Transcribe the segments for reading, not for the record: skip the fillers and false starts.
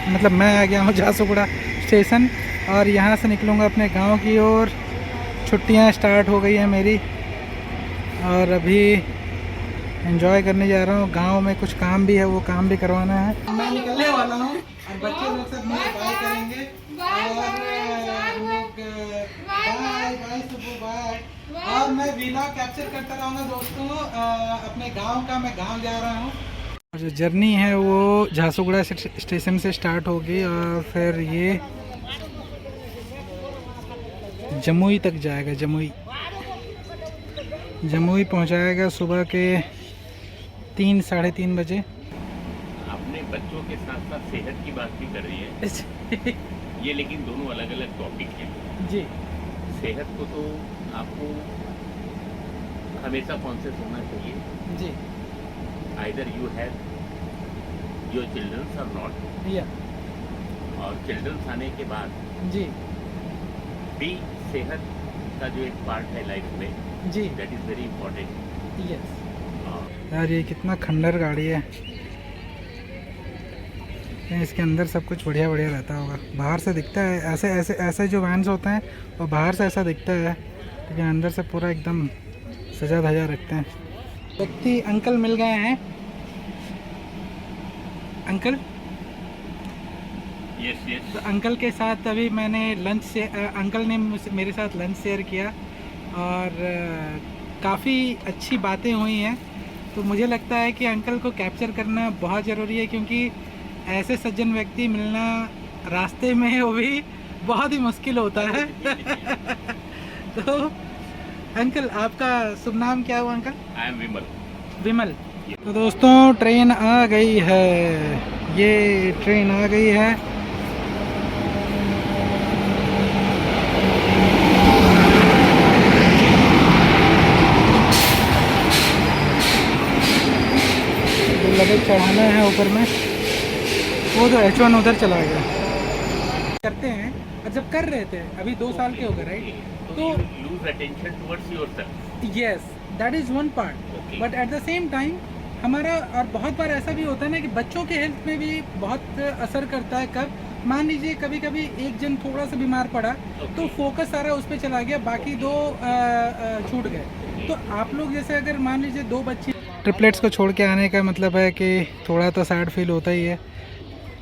मतलब मैं आ गया हूँ झारसुगुड़ा स्टेशन और यहाँ से निकलूँगा अपने गांव की ओर। छुट्टियाँ स्टार्ट हो गई हैं मेरी और अभी एंजॉय करने जा रहा हूँ। गांव में कुछ काम भी है, वो काम भी करवाना है। मैं निकलने वाला हूँ और बच्चे लोग सब मेरे बाय करेंगे और हम लोग बाय बाय सुबह बाय। और मैं व्लॉग कैप्चर करता रहूँगा दोस्तों अपने गांव का। मैं गांव जा रहा हूँ और जो जर्नी है वो झारसुगुड़ा स्टेशन से स्टार्ट होगी और फिर ये जमुई तक जाएगा। जमुई पहुंचाएगा सुबह के 3 साढ़े 3 बजे। अपने बच्चों के साथ साथ सेहत की बात भी कर रही है ये, लेकिन दोनों अलग अलग टॉपिक हैं जी। सेहत को तो आपको हमेशा कॉन्शियस होना चाहिए जी। Either you have your childrens or not, या और चिल्ड्रंस आने के बाद जी भी सेहत का जो एक पार्ट है लाइफ में, जी that is very important. Yes. यार ये कितना खंडर गाड़ी है, इसके अंदर सब कुछ बढ़िया बढ़िया रहता होगा। बाहर से दिखता है ऐसे ऐसे ऐसे जो वैन्स होते हैं वो बाहर से ऐसा दिखता है, लेकिन अंदर से पूरा एकदम सजा धजा रखते हैं। व्यक्ति अंकल मिल गए हैं। Uncle, yes yes. तो अंकल के साथ अभी मैंने लंच से अंकल ने मेरे साथ लंच शेयर किया और काफ़ी अच्छी बातें हुई हैं। तो मुझे लगता है कि अंकल को कैप्चर करना बहुत ज़रूरी है, क्योंकि ऐसे सज्जन व्यक्ति मिलना रास्ते में वो भी बहुत ही मुश्किल होता है। तो अंकल, आपका शुभ नाम क्या हुआ अंकल? I am Vimal. विमल। तो दोस्तों ट्रेन आ गई है, ये ट्रेन आ गई है। लगेज चढ़ाना है ऊपर में, वो तो H1 उधर चला गया। करते हैं और जब कर रहे थे अभी 2 साल के हो गए, राइट? तो lose attention towards yourself. Yes, that is one part, but at the same time हमारा और बहुत बार ऐसा भी होता है ना कि बच्चों के हेल्थ में भी बहुत असर करता है। कब मान लीजिए कभी कभी एक जन थोड़ा सा बीमार पड़ा तो फोकस सारा उस पर चला गया, बाकी 2 छूट गए। तो आप लोग जैसे अगर मान लीजिए 2 बच्चे, ट्रिपलेट्स को छोड़ के आने का मतलब है कि थोड़ा तो सैड फील होता ही है।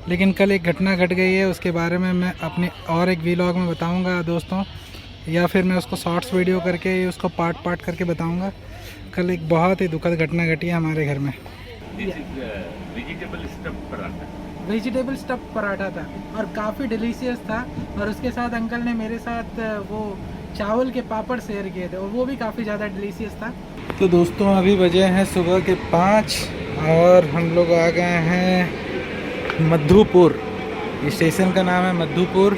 लेकिन कल एक घटना घट गई है, उसके बारे में मैं अपने और एक व्लॉग में बताऊंगा दोस्तों, या फिर मैं उसको शॉर्ट्स वीडियो करके उसको पार्ट पार्ट करके बताऊंगा। कल एक बहुत ही दुखद घटना घटी है हमारे घर में। वेजिटेबल स्टफ पराठा था और काफ़ी डिलीशियस था, और उसके साथ अंकल ने मेरे साथ वो चावल के पापड़ शेयर किए थे और वो भी काफ़ी ज़्यादा डिलीशियस था। तो दोस्तों अभी बजे हैं सुबह के 5 और हम लोग आ गए हैं मधुपुर। स्टेशन का नाम है मधुपुर।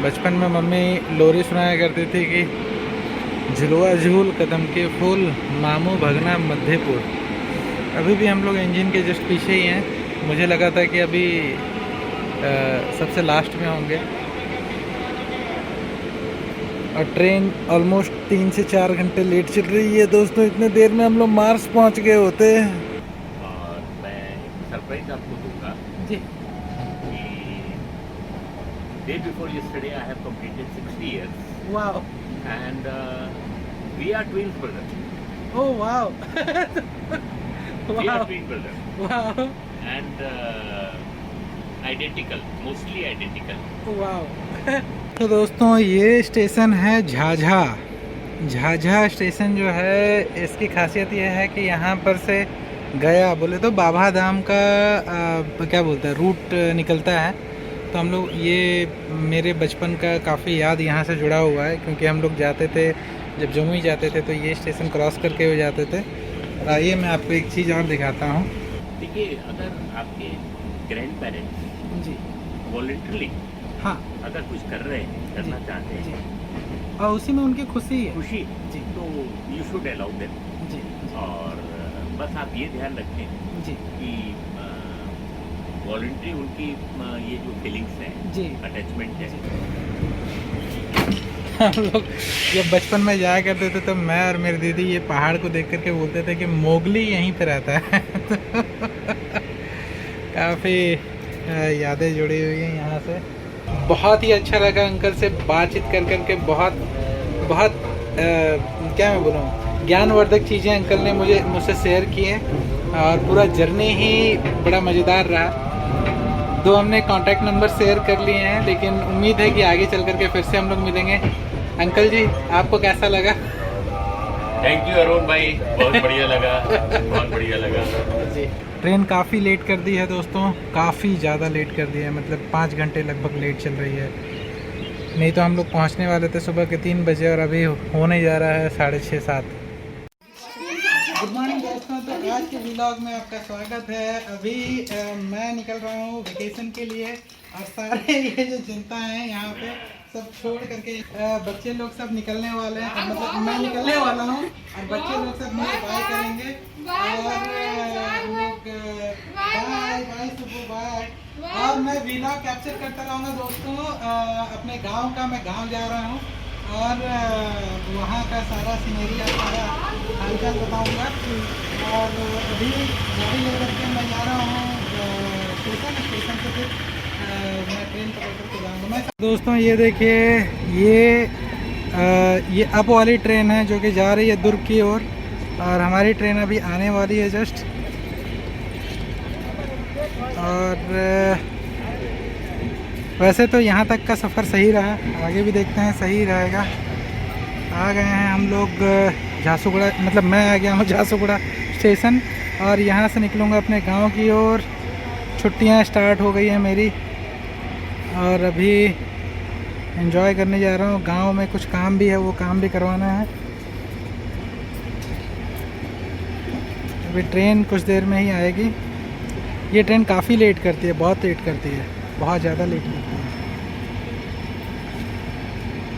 बचपन में मम्मी लोरी सुनाया करती थी कि झुलवा झूल कदम के फूल मामू भगना मधेपुर। अभी भी हम लोग इंजन के जस्ट पीछे ही हैं। मुझे लगा था कि अभी सबसे लास्ट में होंगे, और ट्रेन ऑलमोस्ट 3 से 4 घंटे लेट चल रही है दोस्तों। इतने देर में हम लोग मार्स पहुंच गए होते हैं। और मैं सरप्राइज आपको दूंगा जी। Day before yesterday I have completed 60 years। Wow. And we are twins brother. Oh wow. We are twin brothers. Wow. And identical, mostly identical. Wow. तो दोस्तों ये स्टेशन है झाझा। झाझा स्टेशन जो है, इसकी खासियत ये है कि यहाँ पर से गया बोले तो बाबा धाम का क्या बोलते हैं रूट निकलता है। तो हम लोग ये मेरे बचपन का काफ़ी याद यहाँ से जुड़ा हुआ है, क्योंकि हम लोग जाते थे जब जमुई जाते थे तो ये स्टेशन क्रॉस करके हो जाते थे। और आइए मैं आपको एक चीज़ और दिखाता हूँ। देखिए, अगर आपके ग्रैंड पेरेंट्स जी वॉलंटरली हाँ अगर कुछ कर रहे हैं, करना चाहते हैं, और उसी में उनकी खुशी है खुशी जी, तो यू शुड अलाउ देम। जी और बस आप ये ध्यान रखें जी कि वॉलंटरी उनकी ये जो फीलिंग्स हैं, जी। अटैचमेंट है। हम लोग जब बचपन में जाया करते थे तो मैं और मेरी दीदी ये पहाड़ को देख करके बोलते थे कि मोगली यहीं पे रहता है। काफ़ी यादें जुड़ी हुई हैं यहाँ से। बहुत ही अच्छा लगा अंकल से बातचीत कर करके। बहुत बहुत क्या मैं बोलूँ, ज्ञानवर्धक चीज़ें अंकल ने मुझसे शेयर की हैं और पूरा जर्नी ही बड़ा मज़ेदार रहा। दो हमने कांटेक्ट नंबर शेयर कर लिए हैं, लेकिन उम्मीद है कि आगे चल करके फिर से हम लोग मिलेंगे। अंकल जी, आपको कैसा लगा? थैंक यू अरुण भाई, बहुत बढ़िया लगा, बहुत बढ़िया लगा जी। ट्रेन काफ़ी लेट कर दी है दोस्तों, काफ़ी ज़्यादा लेट कर दी है, मतलब 5 घंटे लगभग लेट चल रही है। नहीं तो हम लोग पहुंचने वाले थे सुबह के 3 बजे और अभी होने जा रहा है 6:30-7। गुड मॉर्निंग दोस्तों, तो आज के व्लॉग में आपका स्वागत है। अभी मैं निकल रहा हूँ वेकेशन के लिए और सारे ये जो जनता है यहाँ पे सब छोड़ करके बच्चे लोग सब निकलने वाले हैं, मतलब मैं निकलने वाला हूँ और बच्चे लोग सब मुझे बाय करेंगे और हम लोग बाय बाय सुबह बाय। और मैं व्लॉग कैप्चर करता रहूँगा दोस्तों अपने गांव का। मैं गांव जा रहा हूँ और वहाँ का सारा सीनरी और सारा हालचाल बताऊँगा। और अभी गाड़ी ले करके मैं जा रहा हूँ स्टेशन से, फिर मैं ट्रेन पकड़ करके जाऊँगा। मैं दोस्तों ये देखिए, ये अप वाली ट्रेन है जो कि जा रही है दुर्ग की ओर और हमारी ट्रेन अभी आने वाली है जस्ट। और वैसे तो यहाँ तक का सफ़र सही रहा, आगे भी देखते हैं सही रहेगा। आ गए हैं हम लोग झांसुगुड़ा, मतलब मैं आ गया हूँ झांसुगुड़ा स्टेशन और यहाँ से निकलूँगा अपने गांव की ओर। छुट्टियाँ स्टार्ट हो गई हैं मेरी और अभी एंजॉय करने जा रहा हूँ। गांव में कुछ काम भी है, वो काम भी करवाना है। अभी ट्रेन कुछ देर में ही आएगी। ये ट्रेन काफ़ी लेट करती है, बहुत लेट करती है, बहुत ज़्यादा लेट करती है।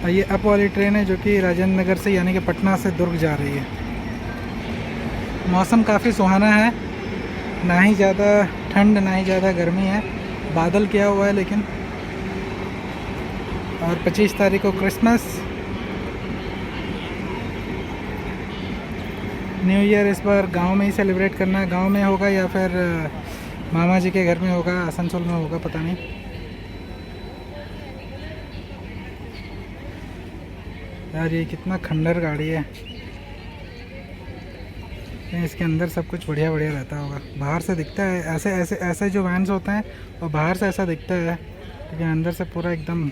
और ये अप वाली ट्रेन है जो कि राजेंद्र नगर से यानी कि पटना से दुर्ग जा रही है। मौसम काफ़ी सुहाना है, ना ही ज़्यादा ठंड ना ही ज़्यादा गर्मी है, बादल किया हुआ है लेकिन। और 25 तारीख को क्रिसमस, न्यू ईयर इस बार गांव में ही सेलिब्रेट करना है। गांव में होगा या फिर मामा जी के घर में होगा, आसनसोल में होगा, पता नहीं। यार ये कितना खंडर गाड़ी है। इसके अंदर सब कुछ बढ़िया बढ़िया रहता होगा। बाहर से दिखता है ऐसे ऐसे ऐसे जो वैन्स होते हैं और बाहर से ऐसा दिखता है, लेकिन अंदर से पूरा एकदम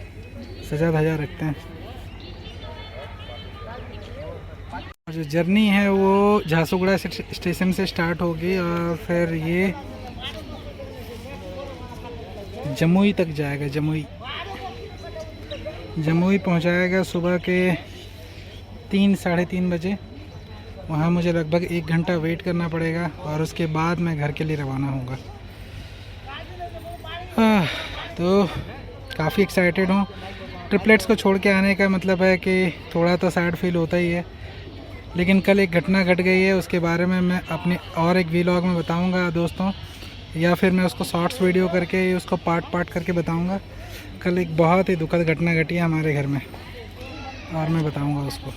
सजा धजा रखते हैं। और जो जर्नी है वो झांसुगुड़ा स्टेशन से स्टार्ट होगी और फिर ये जमुई तक जाएगा। जमुई पहुंचाएगा सुबह के 3-3:30 बजे। वहाँ मुझे लगभग 1 घंटा वेट करना पड़ेगा और उसके बाद मैं घर के लिए रवाना होऊंगा। तो काफ़ी एक्साइटेड हूँ। ट्रिपलेट्स को छोड़ के आने का मतलब है कि थोड़ा तो सैड फील होता ही है, लेकिन कल एक घटना घट गई है, उसके बारे में मैं अपने और एक व्लॉग में बताऊंगा दोस्तों, या फिर मैं उसको शॉर्ट्स वीडियो करके उसको पार्ट करके बताऊंगा। कल एक बहुत ही दुखद घटना घटी है हमारे घर में और मैं बताऊंगा उसको।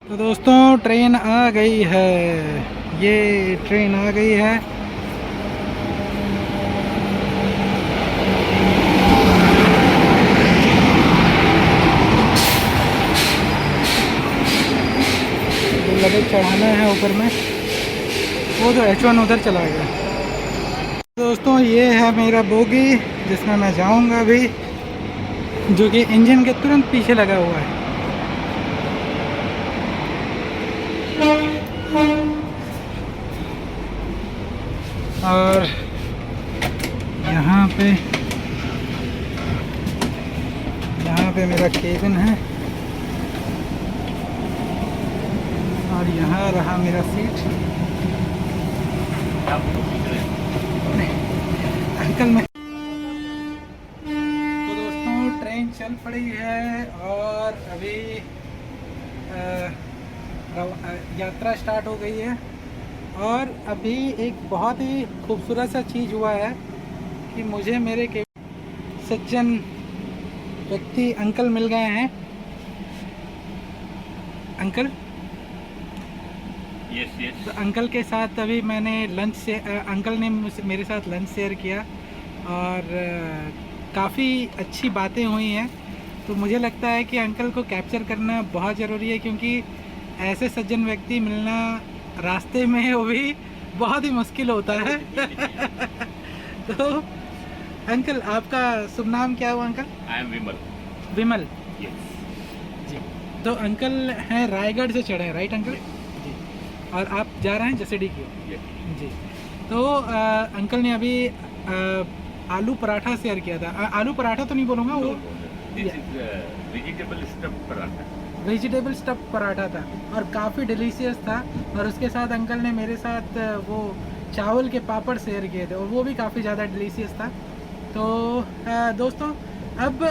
तो दोस्तों ट्रेन आ गई है, ये ट्रेन आ गई है। लगेज चढ़ाना है ऊपर में, वो तो H1 उधर चला गया। दोस्तों ये है मेरा बोगी जिसमें मैं जाऊंगा अभी, जो कि इंजन के तुरंत पीछे लगा हुआ है। और यहाँ पे मेरा केबिन है और यहाँ रहा मेरा सीट। अंकल में तो दोस्तों ट्रेन चल पड़ी है और अभी यात्रा स्टार्ट हो गई है। और अभी एक बहुत ही खूबसूरत सा चीज़ हुआ है कि मुझे मेरे के सज्जन व्यक्ति अंकल मिल गए हैं। Uncle yes yes. तो अंकल के साथ अभी मैंने लंच से अंकल ने मेरे साथ लंच शेयर किया और काफ़ी अच्छी बातें हुई हैं। तो मुझे लगता है कि अंकल को कैप्चर करना बहुत ज़रूरी है, क्योंकि ऐसे सज्जन व्यक्ति मिलना रास्ते में वो भी बहुत ही मुश्किल होता है। तो अंकल, आपका शुभ नाम क्या हुआ uncle? I am Vimal. Vimal yes जी। तो अंकल हैं रायगढ़ से चढ़े हैं, राइट अंकल जी? और आप जा रहे हैं जसीडी की ओर जी। तो अंकल ने अभी आलू पराठा शेयर किया था। आलू पराठा तो नहीं बोलूँगा, वो this is vegetable stuffed paratha. Vegetable stuff paratha था और काफ़ी डिलीशियस था। और उसके साथ अंकल ने मेरे साथ वो चावल के पापड़ शेयर किए थे और वो भी काफ़ी ज़्यादा डिलीशियस था। तो दोस्तों, अब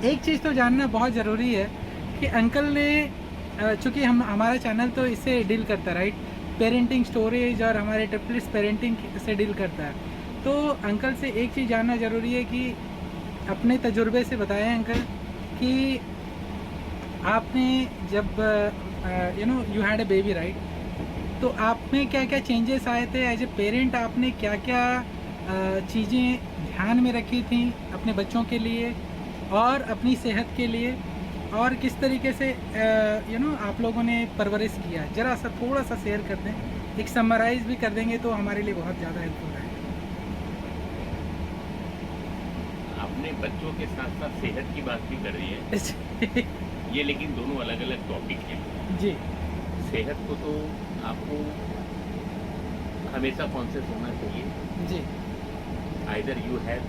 एक चीज़ तो जानना बहुत ज़रूरी है कि अंकल ने चूँकि हमारा चैनल तो इससे डील करता है, राइट? पेरेंटिंग स्टोरीज और हमारे ट्रिपलिट्स पेरेंटिंग से डील करता है। तो अंकल से एक चीज़ जानना ज़रूरी है कि अपने तजुर्बे से बताएं अंकल कि आपने जब you had a baby, right? तो आप में क्या क्या चेंजेस आए थे एज ए पेरेंट? आपने क्या क्या चीज़ें ध्यान में रखी थी अपने बच्चों के लिए और अपनी सेहत के लिए, और किस तरीके से आप लोगों ने परवरिश किया? ज़रा सा थोड़ा सा शेयर कर दें, एक समराइज़ भी कर देंगे तो हमारे लिए बहुत ज़्यादा हेल्पफुल है। आपने बच्चों के साथ साथ सेहत की बात भी कर रही है। ये लेकिन दोनों अलग अलग टॉपिक हैं जी। सेहत को तो आपको हमेशा कॉन्शियस होना चाहिए। जी। Either you have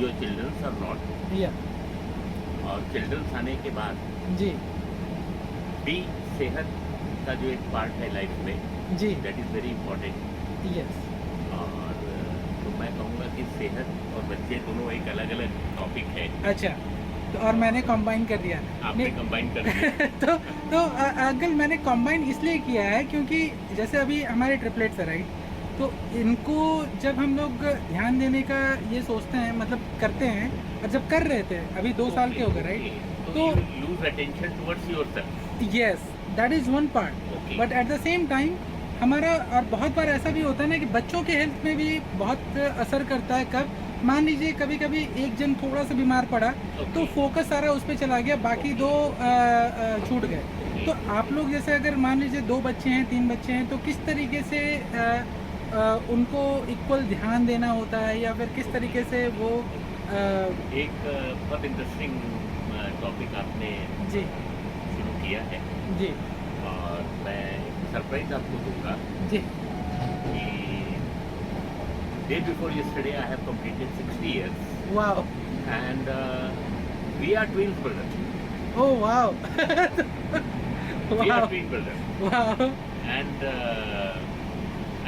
your childrens or not, या और चिल्ड्रंस आने के बाद जी भी सेहत का जो एक पार्ट है लाइफ में, जी that is very important. Yes और तो मैं कहूँगा कि सेहत और बच्चे दोनों एक अलग अलग टॉपिक है। अच्छा। तो और मैंने कंबाइन कर दिया आपने कंबाइन कर दिया। तो अंकल, मैंने कंबाइन इसलिए किया है क्योंकि जैसे अभी हमारे ट्रिपलेट्स है, राइट? तो इनको जब हम लोग ध्यान देने का ये सोचते हैं, मतलब करते हैं, और जब कर रहे थे अभी 2 साल के हो गए, राइट? तो lose attention towards yourself. Yes, that is one part. But at the same time हमारा और बहुत बार ऐसा भी होता है ना कि बच्चों के हेल्थ में भी बहुत असर करता है। कब मान लीजिए कभी कभी एक जन थोड़ा सा बीमार पड़ा तो फोकस सारा उस पर चला गया, बाकी 2 छूट गए। तो आप लोग जैसे अगर मान लीजिए 2 बच्चे हैं, 3 बच्चे हैं, तो किस तरीके से उनको इक्वल ध्यान देना होता है, या फिर किस तरीके से वो एक बहुत इंटरेस्टिंग टॉपिक आपने जी शुरू किया है, जी और मैं सरप्राइज आपको दूंगा जी कि day before yesterday I have completed 60 years wow and we are twins brothers. Oh wow We are twin brothers wow and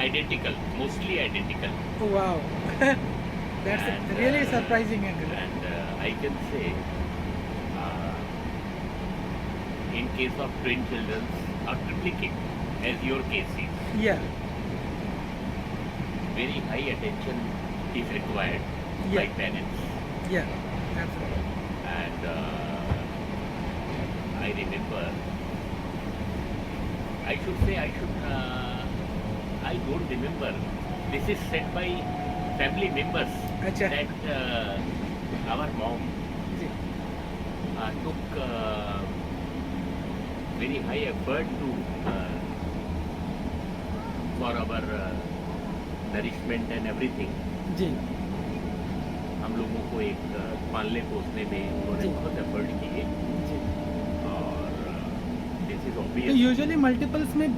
identical, mostly identical. Wow that's And, really surprising uncle. And I can say in case of twin children or triplicate, as your case is, या very high attention is required by Yeah. parents. या absolutely And I remember, I don't remember, this is said by family members अच्छा that our mom ji took very high effort to for our nourishment and everything. जी हम लोगों को एक पालने पोसने में उन्होंने जी। बहुत एफर्ट किए, जी। और दिस इज तो ऑब्वियस। यूजुअली मल्टीपल्स में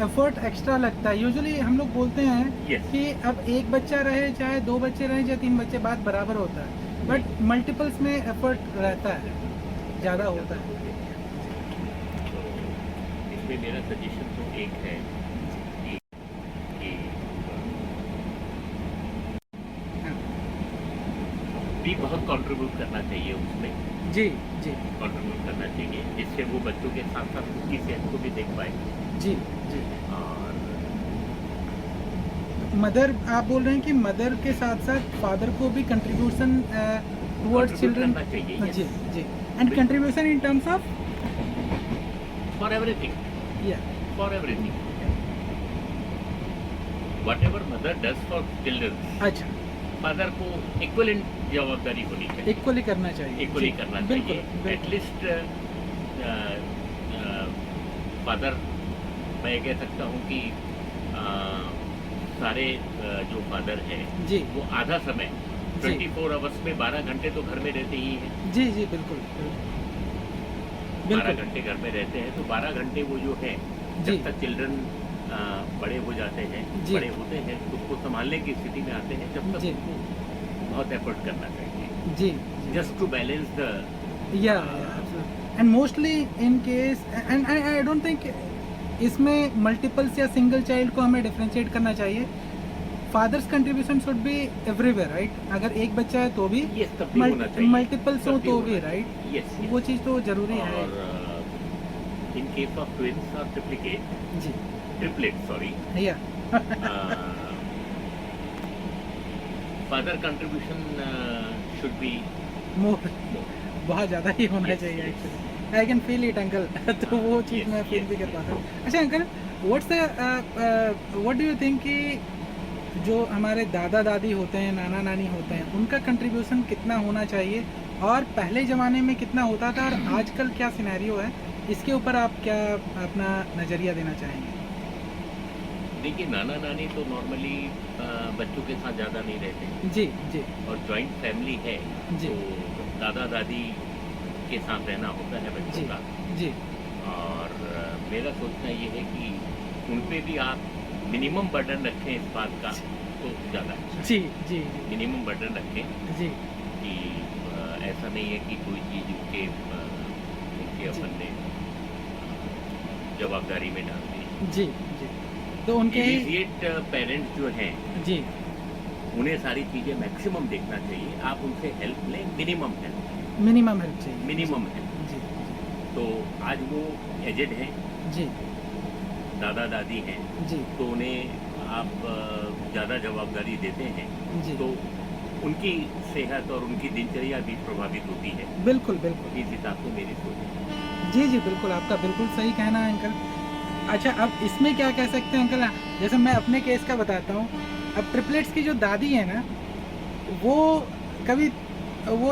एफर्ट एक्स्ट्रा लगता है। यूजुअली हम लोग बोलते हैं Yes. कि अब एक बच्चा रहे, चाहे 2 बच्चे रहे, चाहे 3 बच्चे, बात बराबर होता है। बट मल्टीपल्स में एफर्ट रहता है, ज़्यादा होता है। तो इसमें मेरा सजेशन तो एक है कि हाँ। भी बहुत कंट्रीब्यूट करना चाहिए, उसमें जी जी कंट्रीब्यूट करना चाहिए, जिससे वो बच्चों के साथ साथ उसकी सेहत को भी देख पाए। जी जी। और मदर, आप बोल रहे हैं कि मदर के साथ साथ फादर को भी कंट्रीब्यूशन टुवर्ड्स Contribute चिल्ड्रन करना चाहिए, yes. जी जी। And contribution in terms of for everything, Yeah. For everything. Whatever mother does for children, अच्छा, फादर को इक्वलेंट जवाबदारी होनी चाहिए, इक्वली करना चाहिए। इक्वली जी, करना बिल्कुल, चाहिए। बिल्कुल। एटलीस्ट फादर, मैं ये कह सकता हूँ कि सारे जो फादर हैं जी, वो आधा समय जी। 24 आवर्स में 12 घंटे तो घर में रहते ही हैं। जी, जी, बिल्कुल, 12 बिल्कुल। घंटे घर में रहते हैं, तो 12 घंटे वो जो है जी। जब तक चिल्ड्रन बड़े हो जाते हैं, जी। बड़े होते हैं, उसको संभालने की स्थिति में आते हैं, जब तक जी। उनको बहुत एफर्ट करना चाहिए, जी, just to balance the and mostly in case and I don't think इसमें मल्टीपल्स या सिंगल चाइल्ड को हमें डिफरेंशिएट करना चाहिए। Father's contribution should be everywhere, right? अगर एक बच्चा है तो भी, ये सब भी होना चाहिए, मल्टीपल्स हो सब तो होना भी, चाहिए। राइट? यस, वो चीज़ तो जरूरी है। और इन केस ऑफ ट्विंस और जी, ट्रिपलेट सॉरी, या father contribution should be more, बहुत ज़्यादा ही होना Yes, चाहिए yes. Actually. I can feel it uncle. तो वो चीज़ Yes, मैं फील yes, भी कर yes. पाता हूँ। अच्छा uncle, what do you think कि जो हमारे दादा दादी होते हैं, नाना नानी होते हैं, उनका कंट्रीब्यूशन कितना होना चाहिए, और पहले ज़माने में कितना होता था, और आजकल क्या सिनेरियो है, इसके ऊपर आप क्या अपना नज़रिया देना चाहेंगे? देखिए, नाना नानी तो नॉर्मली बच्चों के साथ ज़्यादा नहीं रहते, जी, जी, और जॉइंट फैमिली है जी। तो दादा दादी के साथ रहना होता है बच्चों जी, का। जी, और मेरा सोचना ये है कि उन पे भी आप मिनिमम बर्डन रखें इस बात का, तो ज़्यादा अच्छा। जी, जी, मिनिमम बर्डन रखें जी, कि ऐसा नहीं है कि कोई चीज़ उनके जी। अपन ने जवाबदारी में डाल दी। जी, जी। तो उनके ही, इमीडिएट पेरेंट्स जो हैं जी, उन्हें सारी चीज़ें मैक्सिमम देखना चाहिए। आप उनसे हेल्प लें, मिनिमम हेल्प, मिनिमम हेल्प चाहिए। Minimum help. जी, तो आज वो एजेड हैं, जी, दादा दादी हैं, जी, तो उन्हें आप ज़्यादा जवाबदारी देते हैं, जी। तो उनकी सेहत और उनकी दिनचर्या भी प्रभावित होती है। बिल्कुल, बिल्कुल। इस हिसाब से मेरी सोच है। जी, जी, बिल्कुल, आपका बिल्कुल सही कहना है अंकल। अच्छा, अब इसमें क्या कह सकते हैं अंकल? जैसे मैं अपने केस का बताता हूँ। अब ट्रिपलेट्स की जो दादी है ना, वो कभी वो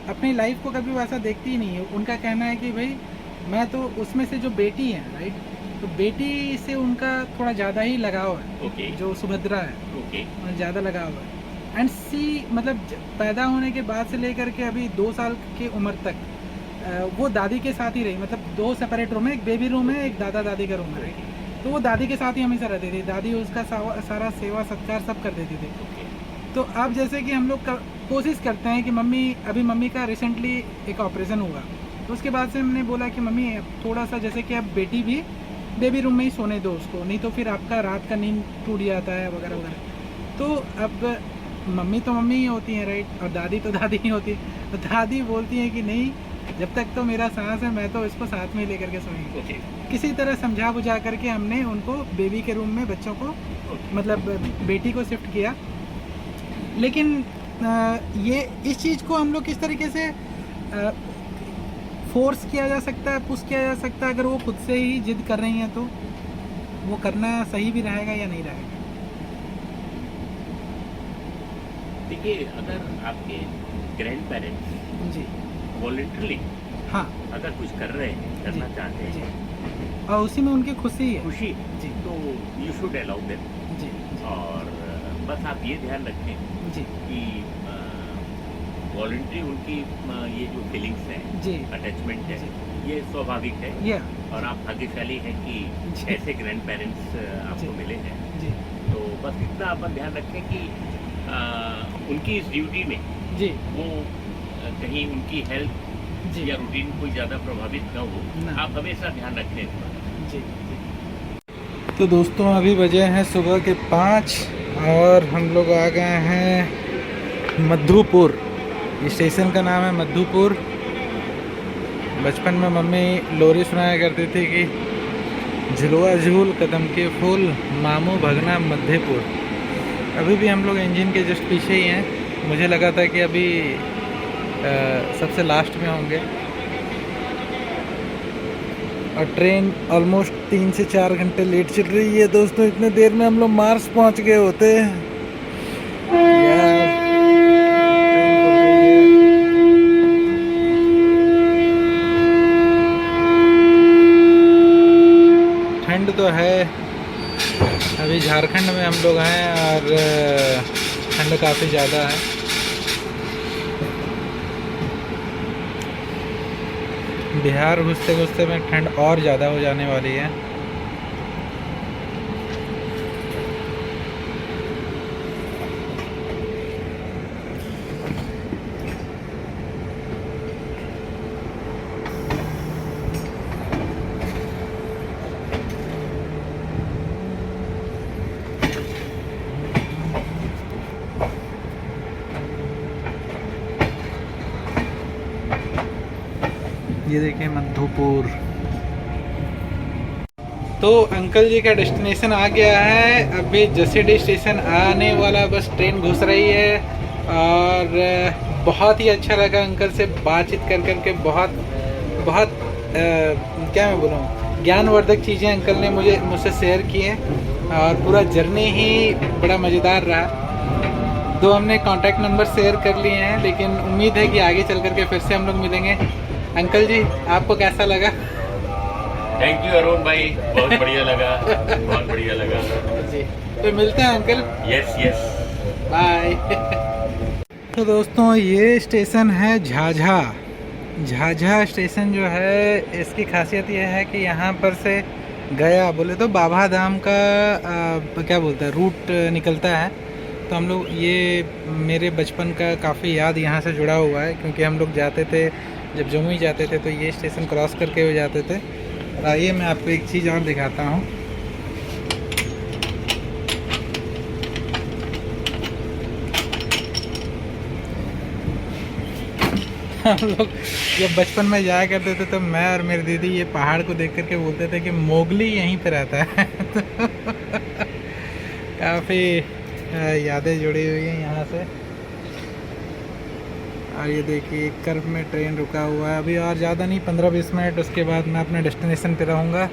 अपनी लाइफ को कभी वैसा देखती ही नहीं है। उनका कहना है कि भाई मैं तो उसमें से जो बेटी है, राइट, तो बेटी से उनका थोड़ा ज़्यादा ही लगाव है। ओके, जो सुभद्रा है, ओके, ज़्यादा लगाव है। एंड सी मतलब पैदा होने के बाद से लेकर के अभी 2 साल की उम्र तक वो दादी के साथ ही रही। मतलब 2 सेपरेट रूम है, एक बेबी रूम है, एक दादा दादी का रूम है। तो वो दादी के साथ ही हमेशा रहती थी। दादी उसका सारा सेवा सत्कार सब कर देती थी। ओके। तो अब जैसे कि हम लोग कोशिश करते हैं कि मम्मी का रिसेंटली एक ऑपरेशन हुआ, तो उसके बाद से हमने बोला कि मम्मी थोड़ा सा जैसे कि अब बेटी भी बेबी रूम में ही सोने दो उसको, नहीं तो फिर आपका रात का नींद टूट जाता है वगैरह वगैरह। तो अब मम्मी तो मम्मी ही होती हैं, राइट, और दादी तो दादी ही होती है। तो दादी बोलती हैं कि नहीं, जब तक तो मेरा सांस है मैं तो इसको साथ में लेकर के सोऊंगी। ओके, किसी तरह समझा बुझा करके हमने उनको बेबी के रूम में बच्चों को, मतलब बेटी को शिफ्ट किया। लेकिन ये इस चीज़ को हम लोग किस तरीके से फोर्स किया जा सकता है, पुश किया जा सकता है? अगर वो खुद से ही जिद कर रही हैं तो वो करना सही भी रहेगा या नहीं रहेगा? देखिए, अगर आपके ग्रैंड पेरेंट्स जी, वॉलंटरली हाँ, अगर कुछ कर रहे हैं, करना जी, चाहते हैं, जी, और उसी में उनकी खुशी है। खुशी जी, तो यू शुड अलाउ देम। जी, और बस आप ये ध्यान रखें जी, कि वॉलंटरी उनकी ये जो फीलिंग्स हैं, जी, अटैचमेंट है, जी। ये स्वाभाविक है। या और आप भाग्यशाली हैं कि जी। ऐसे ग्रैंड पेरेंट्स आपको जी। मिले हैं। जी, तो बस इतना अपन ध्यान रखें कि उनकी इस ड्यूटी में जी, वो कहीं उनकी हेल्थ जी, या रूटीन कोई ज़्यादा प्रभावित न हो। ना। आप हमेशा ध्यान रखें इस पर। जी। तो दोस्तों, अभी बजे हैं सुबह के 5 और हम लोग आ गए हैं मधुपुर। स्टेशन का नाम है मधुपुर। बचपन में मम्मी लोरी सुनाया करती थी कि झुलवा झूल कदम के फूल मामू भगना मधेपुर। अभी भी हम लोग इंजन के जस्ट पीछे ही हैं। मुझे लगा था कि अभी सबसे लास्ट में होंगे। और ट्रेन ऑलमोस्ट 3 से 4 घंटे लेट चल रही है दोस्तों। इतने देर में हम लोग मार्स पहुंच गए होते यार। ठंड तो है, अभी झारखंड में हम लोग हैं और ठंड काफ़ी ज़्यादा है। बिहार घुसते घुसते में ठंड और ज़्यादा हो जाने वाली है। ये देखिए मधुपुर। तो अंकल जी का डेस्टिनेशन आ गया है। अभी जसीडीह स्टेशन आने वाला, बस ट्रेन घुस रही है। और बहुत ही अच्छा लगा अंकल से बातचीत कर करके। बहुत क्या मैं बोलूँ, ज्ञानवर्धक चीज़ें अंकल ने मुझसे शेयर की हैं। और पूरा जर्नी ही बड़ा मज़ेदार रहा। तो हमने कांटेक्ट नंबर शेयर कर लिए हैं, लेकिन उम्मीद है कि आगे चल करके फिर से हम लोग मिलेंगे। अंकल जी, आपको कैसा लगा? थैंक यू अरुण भाई, बहुत बढ़िया लगा, बहुत बढ़िया लगा जी। तो मिलते हैं अंकल। Yes yes, bye. तो दोस्तों, ये स्टेशन है झाझा। झाझा स्टेशन जो है, इसकी खासियत ये है कि यहाँ पर से गया बोले तो बाबा धाम का क्या बोलते हैं, रूट निकलता है। तो हम लोग, ये मेरे बचपन का काफ़ी याद यहाँ से जुड़ा हुआ है, क्योंकि हम लोग जाते थे, जब जमुई जाते थे तो ये स्टेशन क्रॉस करके हुए जाते थे। और आइए मैं आपको एक चीज़ और दिखाता हूँ। हम लोग जब बचपन में जाया करते थे तो मैं और मेरी दीदी ये पहाड़ को देख करके बोलते थे कि मोगली यहीं पे रहता है। काफ़ी यादें जुड़ी हुई हैं यहाँ से। और ये देखिए कर्व में ट्रेन रुका हुआ है। अभी और ज़्यादा नहीं, 15-20 मिनट, उसके बाद मैं अपने डेस्टिनेशन पे रहूँगा।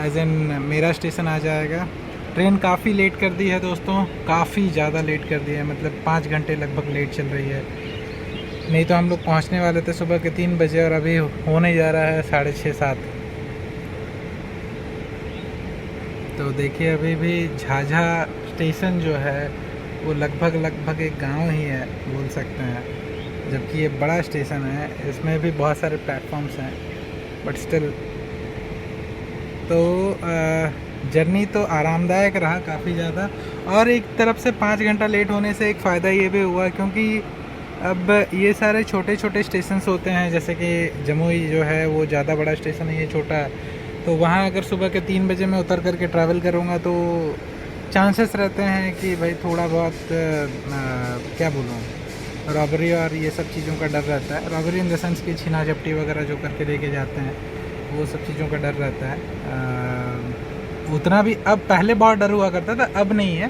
एज इन मेरा स्टेशन आ जाएगा। ट्रेन काफ़ी लेट कर दी है दोस्तों, काफ़ी ज़्यादा लेट कर दी है, मतलब 5 घंटे लगभग लेट चल रही है। नहीं तो हम लोग पहुँचने वाले थे सुबह के 3 बजे, और अभी होने जा रहा है 6:30-7। तो देखिए, अभी भी झाझा स्टेशन जो है वो लगभग एक गांव ही है, बोल सकते हैं। जबकि ये बड़ा स्टेशन है, इसमें भी बहुत सारे प्लेटफॉर्म्स हैं, बट स्टिल। तो जर्नी तो आरामदायक रहा काफ़ी ज़्यादा। और एक तरफ से 5 घंटा लेट होने से एक फ़ायदा ये भी हुआ, क्योंकि अब ये सारे छोटे छोटे स्टेशन होते हैं, जैसे कि जमुई जो है वो ज़्यादा बड़ा स्टेशन है, ये छोटा है। तो वहाँ अगर सुबह के 3 बजे मैं उतर करके ट्रैवल करूँगा तो चांसेस रहते हैं कि भाई थोड़ा बहुत क्या बोलूँ, रॉबरी और ये सब चीज़ों का डर रहता है। रॉबरी इन द सेंस कि छीना झपटी वगैरह जो करके लेके जाते हैं, वो सब चीज़ों का डर रहता है। उतना भी, अब पहले बहुत डर हुआ करता था, अब नहीं है।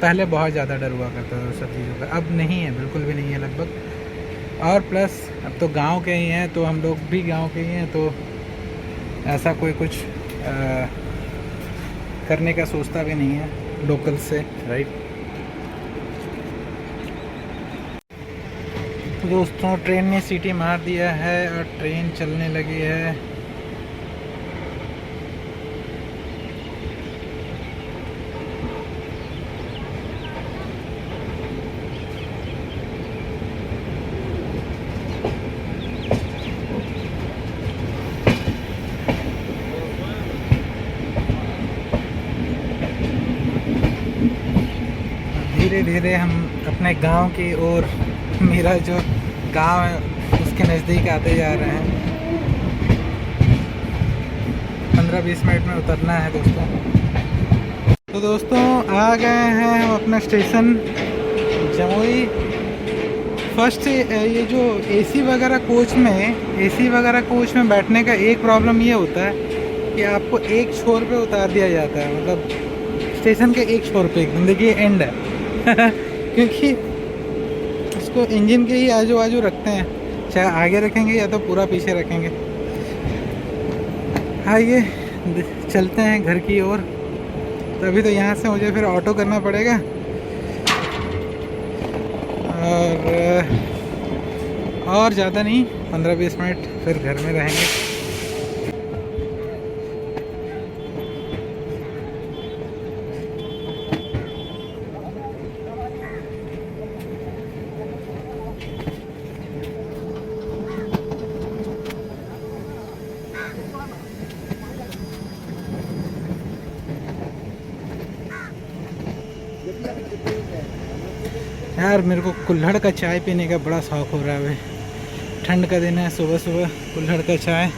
पहले बहुत ज़्यादा डर हुआ करता था उस सब चीज़ों का, अब नहीं है, बिल्कुल भी नहीं है लगभग। और प्लस अब तो गांव के ही हैं, तो हम लोग भी गांव के ही हैं, तो ऐसा कोई कुछ करने का सोचता भी नहीं है लोकल से, राइट। तो दोस्तों, ट्रेन ने सीटी मार दिया है और ट्रेन चलने लगी है। धीरे धीरे हम अपने गांव की ओर, मेरा जो गांव है उसके नज़दीक आते जा रहे हैं। 15-20 मिनट में उतरना है दोस्तों। तो दोस्तों, आ गए हैं हम अपना स्टेशन जमुई। फर्स्ट, ये जो एसी वगैरह कोच में बैठने का एक प्रॉब्लम ये होता है कि आपको एक छोर पे उतार दिया जाता है, मतलब स्टेशन के एक छोर पे, एकदम देखिए एंड है। क्योंकि इसको इंजन के ही आजू बाजू रखते हैं, चाहे आगे रखेंगे या तो पूरा पीछे रखेंगे। आइए चलते हैं घर की ओर। तो अभी तो यहाँ से मुझे फिर ऑटो करना पड़ेगा और ज़्यादा नहीं 15-20 मिनट फिर घर में रहेंगे। यार मेरे को कुल्हड़ का चाय पीने का बड़ा शौक़ हो रहा है। अभी ठंड का दिन है, सुबह सुबह कुल्हड़ का चाय।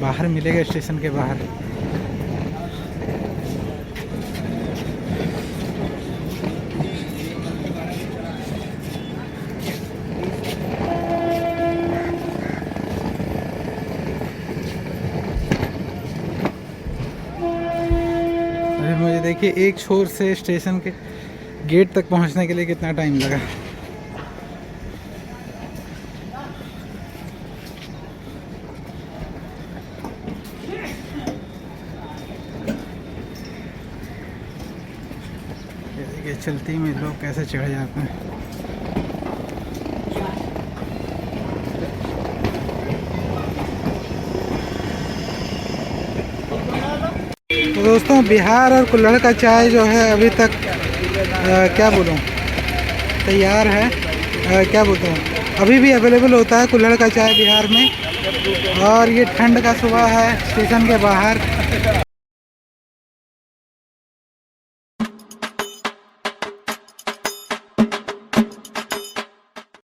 बाहर मिलेगा, स्टेशन के बाहर। मुझे देखिए एक छोर से स्टेशन के गेट तक पहुंचने के लिए कितना टाइम लगा। ये देखिए चलती में लोग कैसे चढ़ जाते हैं। तो दोस्तों बिहार और कुल्हड़ का चाय जो है अभी तक क्या बोलूँ तैयार है। क्या बोलते हैं, अभी भी अवेलेबल होता है कुल्हड़ का चाय बिहार में। और ये ठंड का सुबह है, स्टेशन के बाहर